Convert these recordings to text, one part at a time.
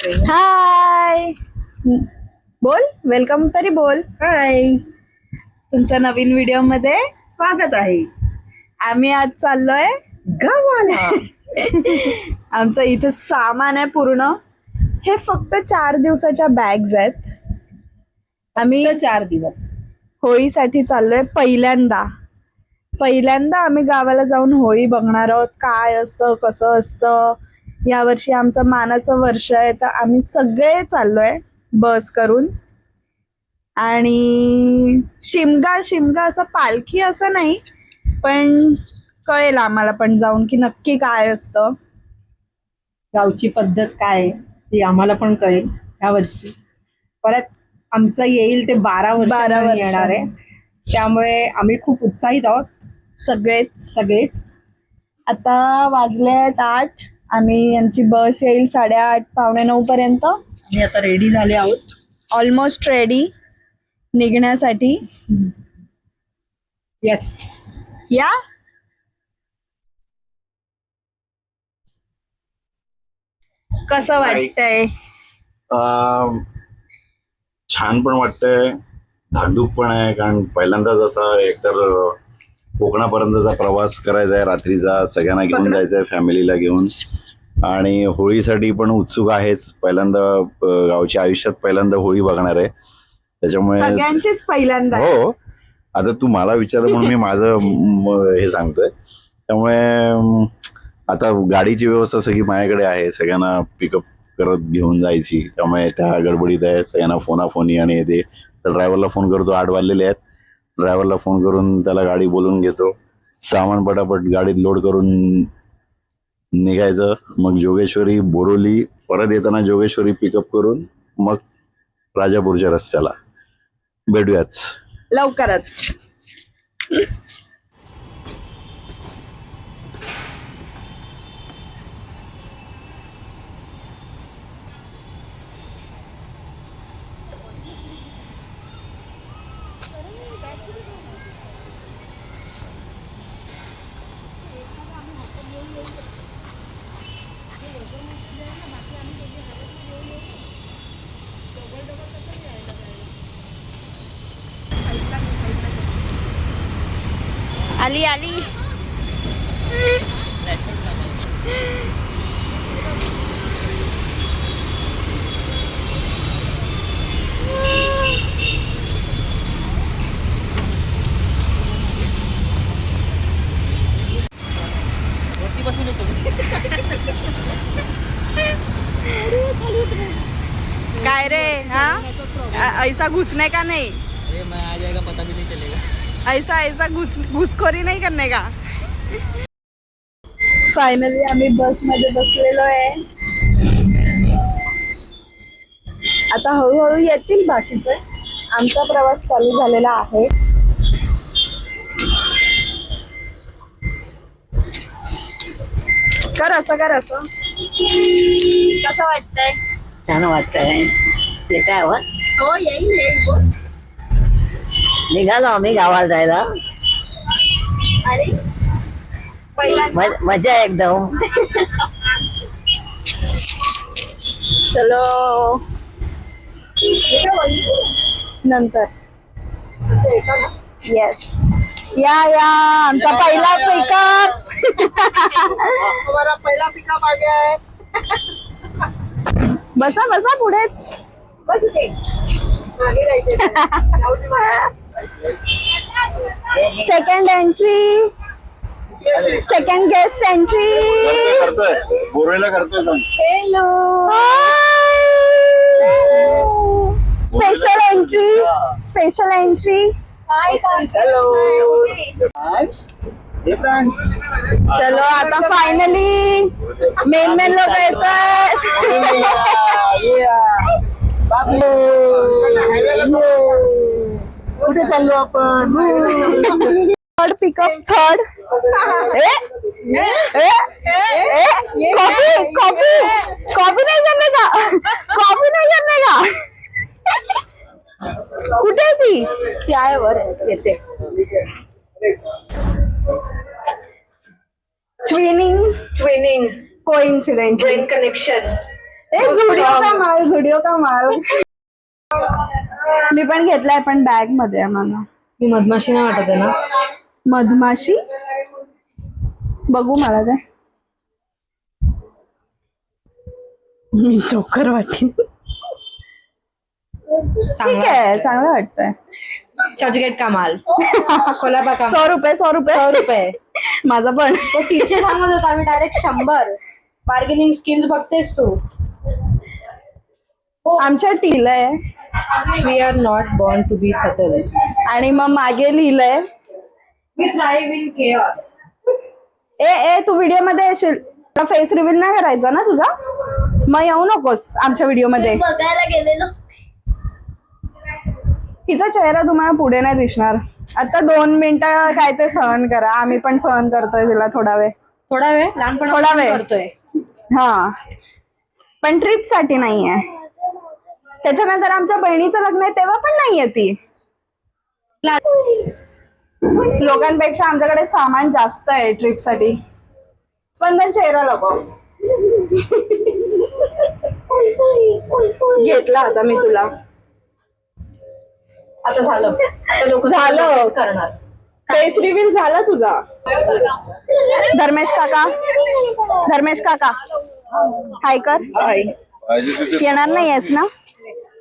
हाय बोल, वेलकम तरी बोल. हाय, तुमच्या नवीन व्हिडिओ मध्ये स्वागत आहे. आम्ही आज चाललोय गावाला. आमचं इथे सामान आहे पूर्ण. हे फक्त 4 दिवसाच्या बॅग्स आहेत. आम्ही 4 दिवस होळीसाठी चाललोय. पहिल्यांदा आम्ही गावाला जाऊन होळी बघणार आहोत. काय असतं, कसं असतं. यावर्षी आमचं मानाचं वर्ष आहे, तर आम्ही सगळे चाललोय बस करून. आणि शिमगा असं पालखी असं नाही, पण कळेल आम्हाला पण जाऊन की नक्की काय असतं. गावची पद्धत काय आहे ती आम्हाला पण कळेल ह्या वर्षी. परत आमचं येईल ते 12 वर्ष येणार आहे, त्यामुळे आम्ही खूप उत्साहित आहोत सगळेच. आता वाजलेत 8. आमची बस येईल 8:30 8:45 पर्यंत. आम्ही आता रेडी झाले आहोत, ऑलमोस्ट रेडी निघण्यासाठी. येस. या कसं वाटतंय? छान पण वाटतंय, धाकधूक पण आहे. कारण पहिल्यांदा जसा एकतर कोकणापर्यंतचा प्रवास करायचा आहे रात्रीचा, सगळ्यांना घेऊन जायचं आहे, फॅमिलीला घेऊन. आणि होळीसाठी पण उत्सुक आहेच. पहिल्यांदा गावच्या आयुष्यात पहिल्यांदा होळी बघणार आहे, त्याच्यामुळे सगळ्यांचीच पहिल्यांदा. हो, आता तू मला विचार म्हणून मी माझं हे सांगतोय. त्यामुळे आता गाडीची व्यवस्था सगळी माझ्याकडे आहे, सगळ्यांना पिकअप करत घेऊन जायची. त्यामुळे त्या गडबडीत आहे, सगळ्यांना फोनाफोनी आणि येते. तर ड्रायव्हरला फोन करतो, 8 वाजलेले आहेत. ड्रायव्हरला फोन करून त्याला गाडी बोलून घेतो. सामान पटापट गाडीत लोड करून निघायचं. मग जोगेश्वरी, बोरोली, परत येताना जोगेश्वरी पिकअप करून मग राजापूरच्या रस्त्याला भेटूयाच लवकरच. आली काय रे? हाँ, ऐसा घुसने का नहीं. अरे मैं आ जाएगा, पता भी नहीं चलेगा. ऐसा घुसखोरी नाही करणे का. फायनली आम्ही बस मध्ये बसलेलो आहे. आता हळूहळू येतील बाकीचे. आमचा प्रवास चालू झालेला आहे. कर असं कसं वाटतंय? छान वाटतंय. येत आहे वर हो, येईल. निघालो आम्ही गावाला जायला. आणि पहिल्यांदा मजा आहे एकदम. चलो नंतर. येस, या आमचा पहिला पिकअप. हमारा पहिला पिकअप आ गया है. बसा पुढेच. बस इथे मागे जायचंय. जाऊ दे मला. Second entry, second guest entry. करतोय, बोरोलीला करतोय. Hello, special entry. हॅलो. चलो आता फायनली मेन लोक येतात. कुठे चाललो आपण? Third pickup. कॉपी नहीं करने का. कुठे आहे ती? ती आहे वर येते. Twinning coincident train connection. Zudio का माल मी पण घेतलाय, पण बॅग मध्ये आहे मला. मी मधमाशी नाही वाटत आहे ना. मधमाशी बघू मला ते. मी जोकर वाटेन. ठीक आहे, चांगलं वाटतंय. चर्चगेट का माल. कोलाबा का 100 रुपये 100 रुपये 100 रुपये. माझा पण. तो 300 सांगत होता, आम्ही डायरेक्ट 100. बार्गेनिंग स्किल्स बघतेस तू. आमच्या टीला आहे we are not born to be subtle. आणि मग मागे लिहिलंय वी थ्राइव्ह इन केओस. ए तू व्हिडिओ मध्ये येशील, फेस रिव्हील नाही करायचा ना तुझा, मग येऊ नकोस आमच्या व्हिडिओ मध्ये. बघायला गेलेलो. तिचा चेहरा तुम्हाला पुढे नाही दिसणार. आता 2 मिनिटं काय ते सहन करा, आम्ही पण सहन करतोय तिला थोडा वेळ. थोडा वेळ लहानपणा थोडा वेळ करतोय. हा, पण ट्रिप साठी नाहीये. त्याच्यानंतर आमच्या बहिणीचं लग्न आहे तेव्हा पण नाहीये ती. लोकांपेक्षा आमच्याकडे सामान जास्त आहे ट्रिप साठी. स्पंदन चेहरा लपव. घेतला आता मी तुला. आता झालं. आता लोक झालं. करणार. फेस रिव्हील झाला तुझा. धर्मेश काका हाय कर. येणार नाही आहेस ना,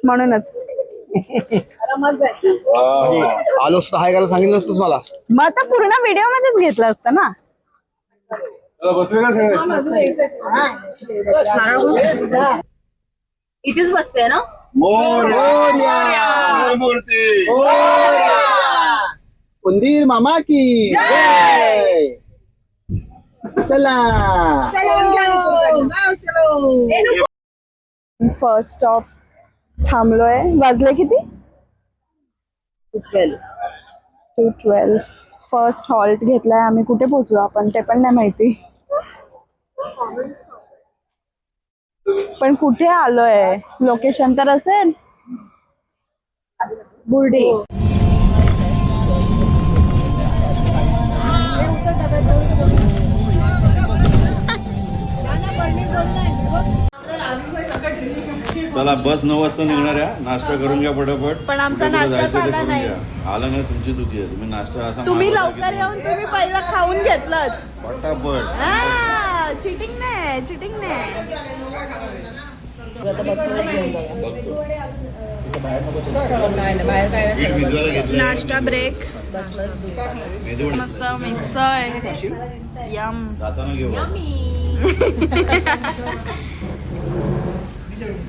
म्हणूनच. आलोच तर हाय करायला सांगितलं असतंस मला. मग आता पूर्ण व्हिडिओ मध्येच घेतलं असतं ना. इथेच बसते ना. उंदीर मामा की जय. चला फर्स्ट स्टॉप थांबलोय. वाजले किती? 2:12. फर्स्ट हॉल्ट घेतलाय आम्ही. कुठे पोहोचलो आपण ते पण नाही माहिती, पण कुठे आलोय लोकेशन तर असेल. बुर्डी. चला बस 9 वाजता निघणार आहे. नाश्ता करून घ्या पटापट. पण आमचा कुठे नाश्ता जायचं ते झाला करून नाही. घ्या. आला नाही तुमची चुकी आहे. तुम्ही नाश्ता असा तुम्ही मागवला लवकर की येऊन तुम्ही पहिला खाऊन घेतलं. पटापट. चिटिंग नाही. पीठ भिजवायला घेतलं. नाश्ता ब्रेक. मस्त मिसळ. यम. जाताना घेऊ.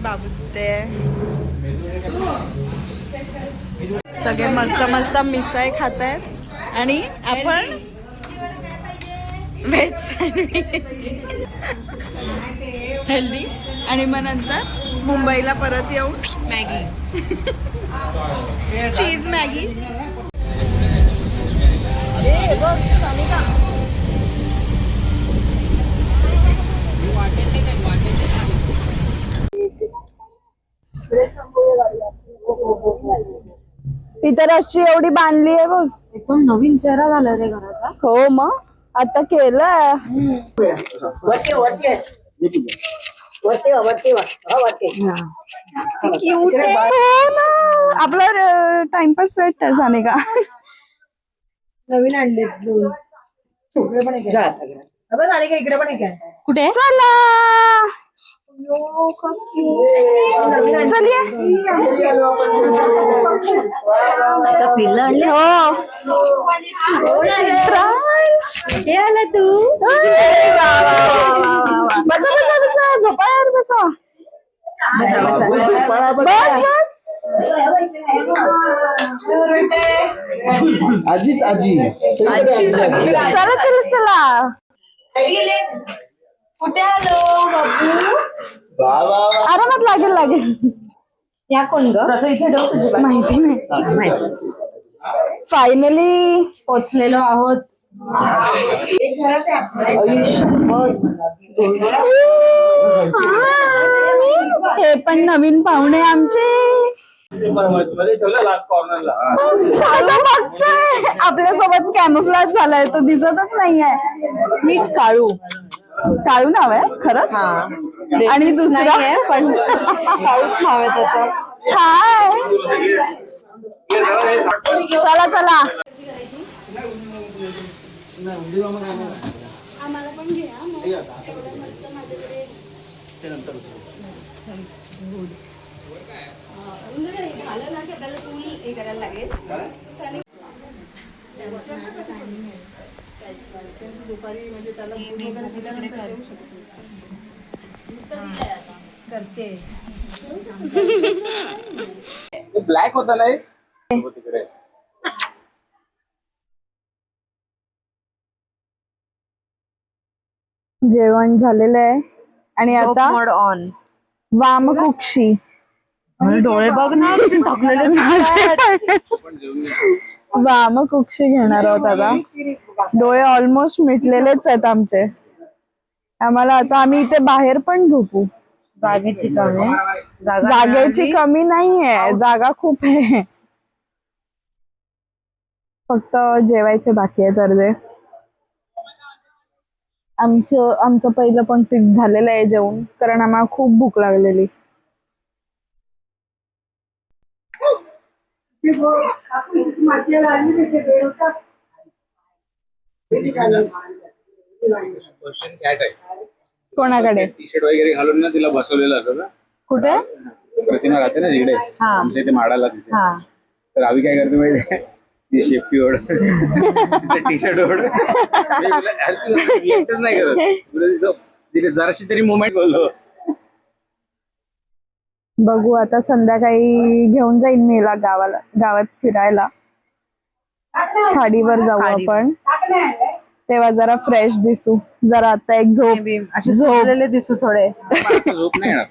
बाबू ते सगळे मस्त मिसळ खात आहेत आणि आपण व्हेज सँडविच हेल्दी. आणि मग नंतर मुंबईला परत येऊन मॅगी. Cheese Maggi. इतर अशी एवढी बांधली आहे बघ. एकदम नवीन चेहरा झाला रे घराचा. हो मग आता केलं. आपला टाइमपास सेट झाले का. नवीन आणलेच 2. झाले का इकडे पण आहे काय. कुठे चला चलिए. आता पिल्लं आणली. हे आला तू. बसा झोपाळ्यावर बसा. बस आजीच आजी. चला. कुठे आलो बाबू. आरामात लागेल. या कोण ग. माहिती नाही. फायनली पोचलेलो आहोत. हे पण नवीन पाहुणे आमचे. आता बघतोय आपल्यासोबत कॅमोफ्लॅज झालाय, तो दिसतच नाहीये. मीठ काळू नाव आहे खरंच. आणि दुसरा पण पाऊच नाव आहे त्याचं. हाय चला चला आम्हाला पण घ्या मग एवढं मस्त माझ्याकडे झालं ना की आपल्याला फुल हे करायला लागेल. दुपारी म्हणजे त्याला करते. ब्लॅक होता ना एक? जेवण झालेलं आहे आणि आता ऑन वामकुक्षी डोळे बघ ना थकलेले वामकुक्षी घेणार आहोत आता. डोळे ऑलमोस्ट मिटलेलेच आहेत आमचे. आम्हाला आता आम्ही इथे बाहेर पण झोपू. जागेची कमी जागेची कमी नाहीये, जागा खूप आहे. फक्त जेवायचे बाकी आहे तर ते आमचं पहिलं पण फिक्स झालेलं आहे जेवण, कारण आम्हाला खूप भूक लागलेली. कोणाकडे टी शर्ट वगैरे घालून ना तिला बसवलेलं असं ना. कुठे प्रतिमा राहते ना तिकडे आमच्या इथे माडाला तिथे. तर आम्ही काय करतो माहिती ती शेफ्टी ओढ टी शर्ट ओढ एकच नाही करत तिथे जराशी तरी मुवमेंट बोललो. बघू आता संध्याकाळी घेऊन जाईन मीला गावात फिरायला. खाडीवर जाऊ आपण, तेव्हा जरा फ्रेश दिसू. जरा आता एक झोप दिसू थोडे. झोप नाही येणार.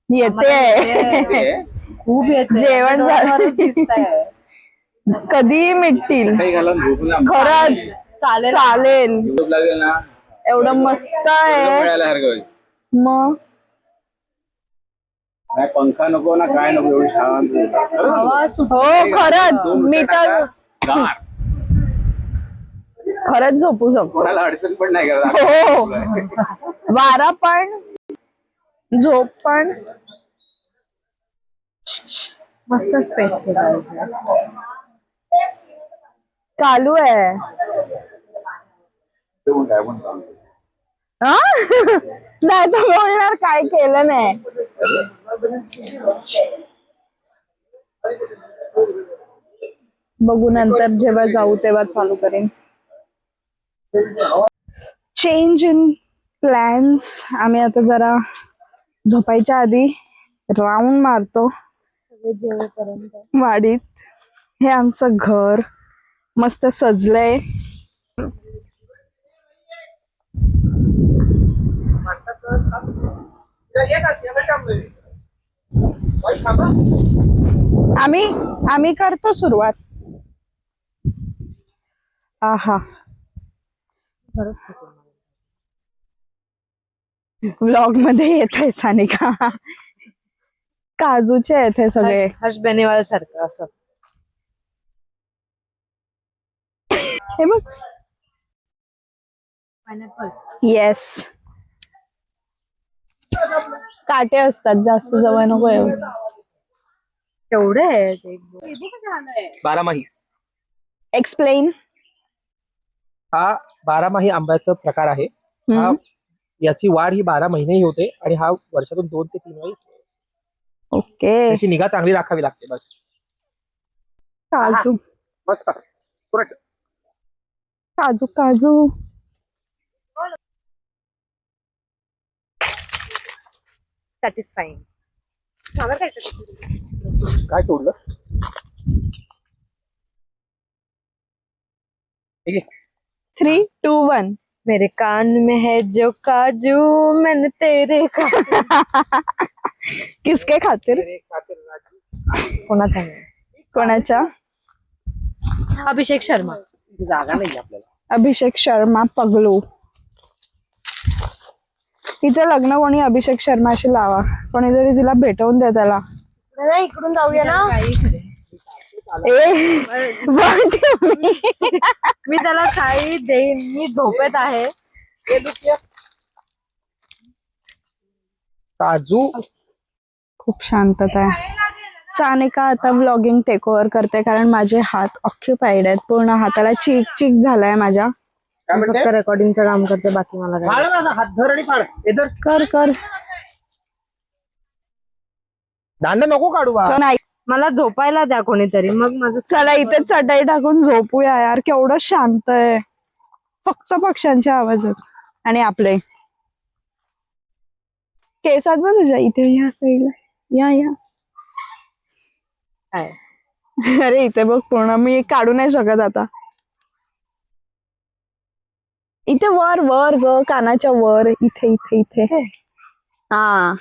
येते खूप येते. जेवण दिसतंय. कधी मिटतील. काही घालून झोपून खरंच चालेल चालेल. झोप लागेल ना एवढं मस्त आहे मिळाल्यासारखं होईल. मग. नाही पंखा नको ना काय नको एवढी शांत. हो खरंच मी तर खरंच झोपू शकतो. कोणाला अडचण पण नाही करत. हो वारा पण झोप पण. मस्त स्पेस चालू आहे. नाही तर बोलणार काय केलं नाही. बघू नंतर जेव्हा जाऊ तेव्हा चालू करेन. Change in plans. आम्ही आता जरा झोपायच्या आधी राऊंड मारतो वाडीत. हे आमचं घर मस्त सजलंय. आम्ही करतो सुरुवात. आहा व्लॉग मध्ये येत आहे सानिका. काजूचे आहेत हे सगळे. हर्ष बेनीवाल सारखं असं. हे बघ. येस काटे असतात, जास्त जवळ नको येऊ. केवढे आहेत. 12माही. एक्सप्लेन. हा 12माही आंब्याचा प्रकार आहे. हा याची वाढ ही 12 महिनेही होते आणि हा वर्षातून 2 ते 3 वेळी. ओके. त्याची निगा चांगली राखावी लागते बस. काजू मस्त. काजू काजू. सॅटिस्फाईंग. काय तोडलं? 3, 2, 1. मेरे कान में है जो काजू मैंने तेरे किसके खातिर. कोणाचा नाही. कोणाच्या. अभिषेक शर्मा. जागा नाही आपल्याला. अभिषेक शर्मा पगलू. तिचं लग्न कोणी अभिषेक शर्माशी लावा. कोणीतरी तिला भेटवून द्या त्याला. इकडून जाऊया ना. मी त्याला थाळी देईन. मी झोपेत आहे. काजू खूप शांतता आहे. सानिका आता व्लॉगिंग टेक ओव्हर करते कारण माझे हात ऑक्युपाईड आहेत. पूर्ण हाताला चीक चीक झालाय माझ्या. फक्त रेकॉर्डिंगचं काम करते, बाकी मला काय. फाड ना, हात धर आणि फाड. इधर कर कर दांड नको काढू बा. नाही. मला झोपायला द्या कोणीतरी, मग माझं चला इथे चटई टाकून झोपूया यार. केवढं शांत आहे. फक्त पक्ष्यांचे आवाज आहेत आणि आपले केसात बघ तुझ्या इथे या साईडला. या या. अरे इथे बघ पूर्ण मी काढू नाही शकत आता. इथे वर वर ग, कानाच्या वर. इथे इथे इथे. हा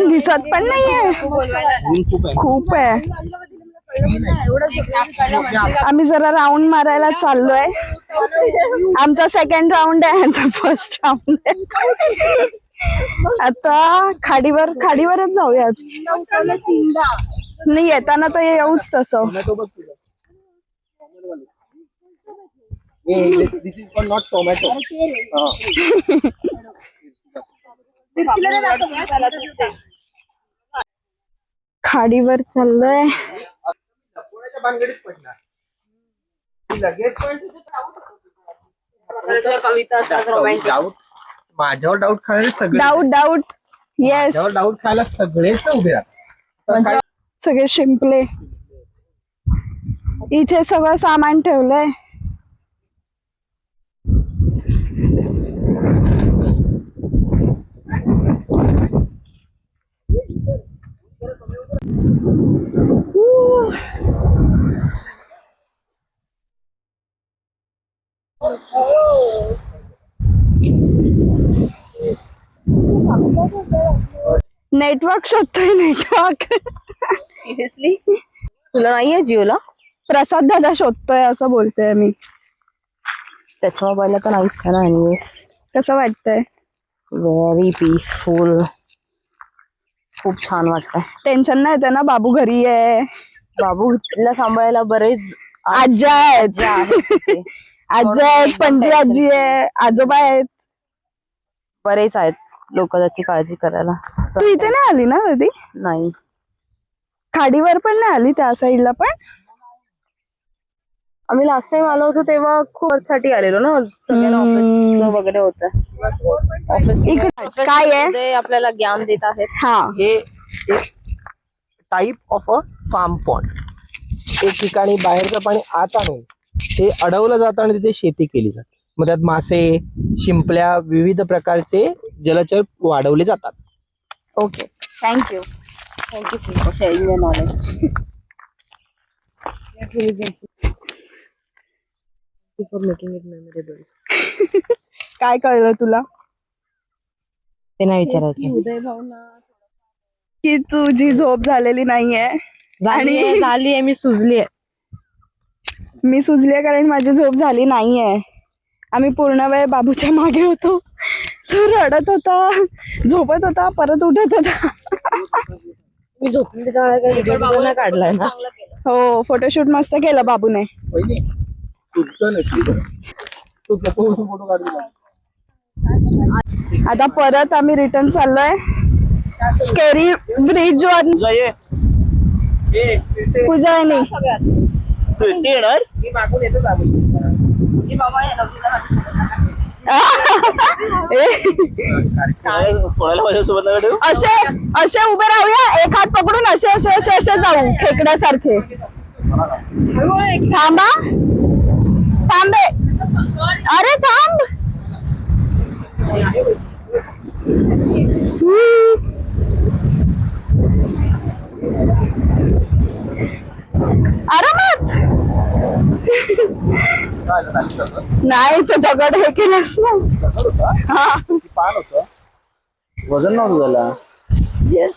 दिसत पण नाहीये. खूप आहे. आम्ही जरा राऊंड मारायला चाललोय. आमचा सेकंड राऊंड आहे, यांचा फर्स्ट राऊंड आहे. आता खाडीवरच जाऊयात. नाही येताना तर येऊच तसं. दिस इज नॉट टोमॅटो. खाडीवर चाललोय. भानगडीत पडणार लगेच. कविता असतात माझ्यावर डाऊट खायला सगळे डाऊट येस. माझ्यावर डाऊट खायला सगळेच उभे राहतात. सगळे शिंपले. इथे सगळं सामान ठेवलंय. नेटवर्क शोधतोय. नेटवर्क सिरियसली तुला नाहीये जिओला? प्रसाद दादा शोधतोय असं बोलतोय मी. त्याच्या मोबाईलला तर नाहीच आहे ना. एनिवेज कसं वाटतंय? Very peaceful. खूप छान वाटतंय. टेन्शन नाही येते ना? बाबू घरी आहे. बाबूला सांभाळायला बरेच आज्या आहेत. तिथे. आजी आहेत, पणजी आजी आहे, आजोबा आहेत. बरेच आहेत लोक त्याची काळजी करायला. तू इथे नाही आली ना कधी? नाही. खाडीवर पण नाही आली त्या साईडला पण? आम्ही लास्ट टाइम आलो होतो तेव्हा खूप साठी आलेलो ना. सगळ्यांना ऑफिस वगैरे होतं. ऑफिस काय आहे? आपल्याला ज्ञान देत आहेत. हा हे एक type of a farm pond. एक ठिकाणी बाहेरचं पाणी आत आणून ते अडवलं जातं आणि तिथे शेती केली जाते. मग त्यात मासे, शिंपल्या, विविध प्रकारचे जलचर वाढवले जातात. Okay thank you. Thank you for sharing your knowledge. For making it memorable. काय कळलं तुला? ते नाही विचारायचं. की तुझी झोप झालेली नाहीये. झालीये मी सुजलीये. मी सुचले कारण माझी झोप झाली नाहीये. आम्ही पूर्ण वेळ बाबूच्या मागे होतो. तो रडत होता, झोपत होता, परत उठत होता. मी झोपली तर काढलाय ना. हो फोटोशूट मस्त केलं बाबूने. आता परत आम्ही रिटर्न चाललोय स्केरी ब्रिज वर. पूजा आहे नाही. मी मागून येतो असे असे उभे राहूया, एक हात पकडून असे असे असे असे जाऊ खेकड्यासारखे. थांबा थांबे. अरे थांब. आरामात. नाही तर दगड हे केलंस ना. पान होतं, वजन नव्हतं त्याला. येस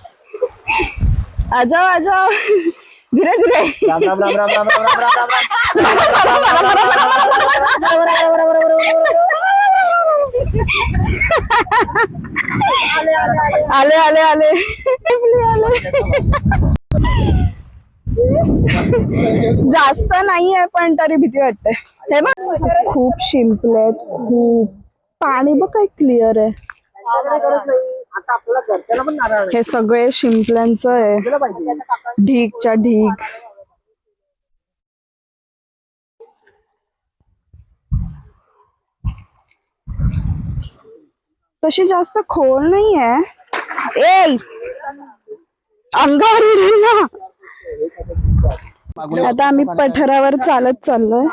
आजाओ आजाओ. धीरे धीरे. राम राम राम राम राम राम राम आले आले आले आले. जास्त नाहीये पण तरी भीती वाटते. हे बघ खूप शिंपले आहेत, खूप पाणी बघ काय क्लिअर आहे. आता आपल्याला घरच्याला पण नारळ हे सगळे शिंपल्यांचं आहे, ढीगच्या ढीग. तशी जास्त खोल नाहीये. ए अंगावर उडेल ना. आता आम्ही पठारावर चालत चाललोय.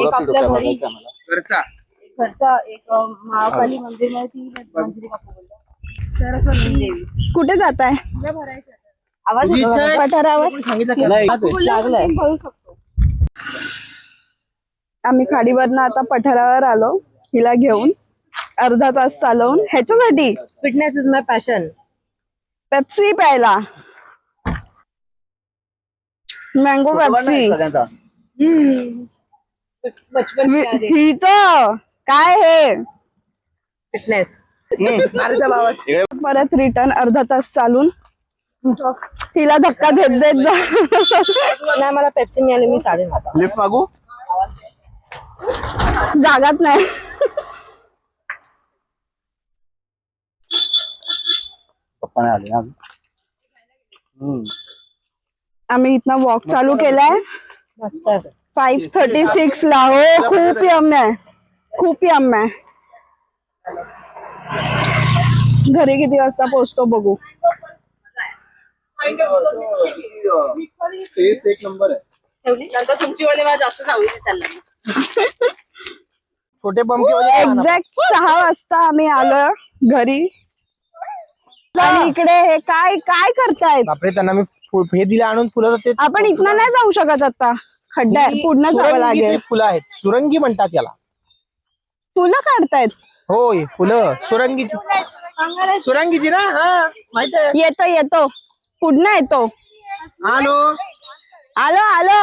एक आपल्या घरी घरचा घरचा एक महाकाली मंदिर आहे, ती मंदिर काकू बोलतात. सरस्वती देवी. कुठे जाताय? आवाज येतो का? पठारावर. लागलाय. आम्ही खाडीवरनं आता पठारावर आलो हिला घेऊन, अर्धा तास चालवून ह्याच्यासाठी fitness is my passion. Pepsi प्यायला. Mango Pepsi. बचपन ही तर काय हे. फिटनेस. परत रिटर्न अर्धा तास चालून हिला धक्का देत देत जा. नाही मला पेप्सी मिळाली, मी चालेल आता. लिफ्ट मागू. जागाच नाही. पप्पाने आले ना. आम्ही इथनं वॉक चालू केलाय मस्त. 5:36 ला. हो खूप यम आहे, खूप यम आहे. घरी किती वाजता पोहोचतो बघू. टेस्ट एक नंबर आहे. नंतर तुमची वाली मला जास्त आवडीची चालली. छोटे बमके एक्झॅक्ट 6 वाजता आम्ही आलो घरी. आणि इकडे हे काय काय करतायत. बापरे, त्यांना मी हे दिले आणून फुलं. ते आपण इथनं नाही जाऊ शकत आता, खड्डा आहे, पुढनं जावं सुरंगीचे लागेल. फुलं आहेत, सुरंगी म्हणतात याला. फुलं काढतायत. होय फुलं सुरंगीची. सुरंगीची ना. हा माहित आहे. येतो येतो, पुढनं येतो. आलो आलो आलो.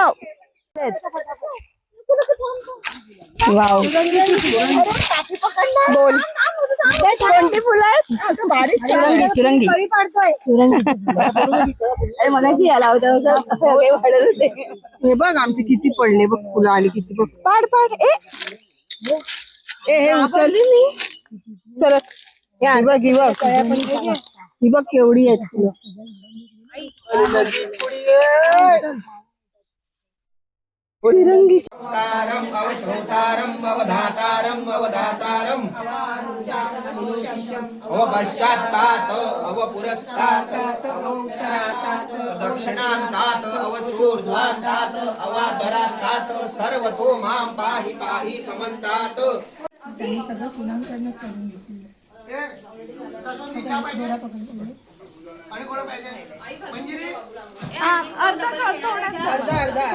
वाव. बोल कोणती फुलं आहेत. सुरंगी सुरंगी मगाशी याला होतं काही वाढत होते. हे बघ आमचे किती पडले बघ, फुलं आली किती बघ. पाड पाड. हे उचल चल. ही बघ ही बघ ही बघ केवढी आहेत फुलं. पश्चात्तात अव पुरस्तात दक्षिणांतात अवचूर्ध्वांतात अवादरांतात सर्वतो मां पाहि पाहि समन्तात. अर्धा अर्धा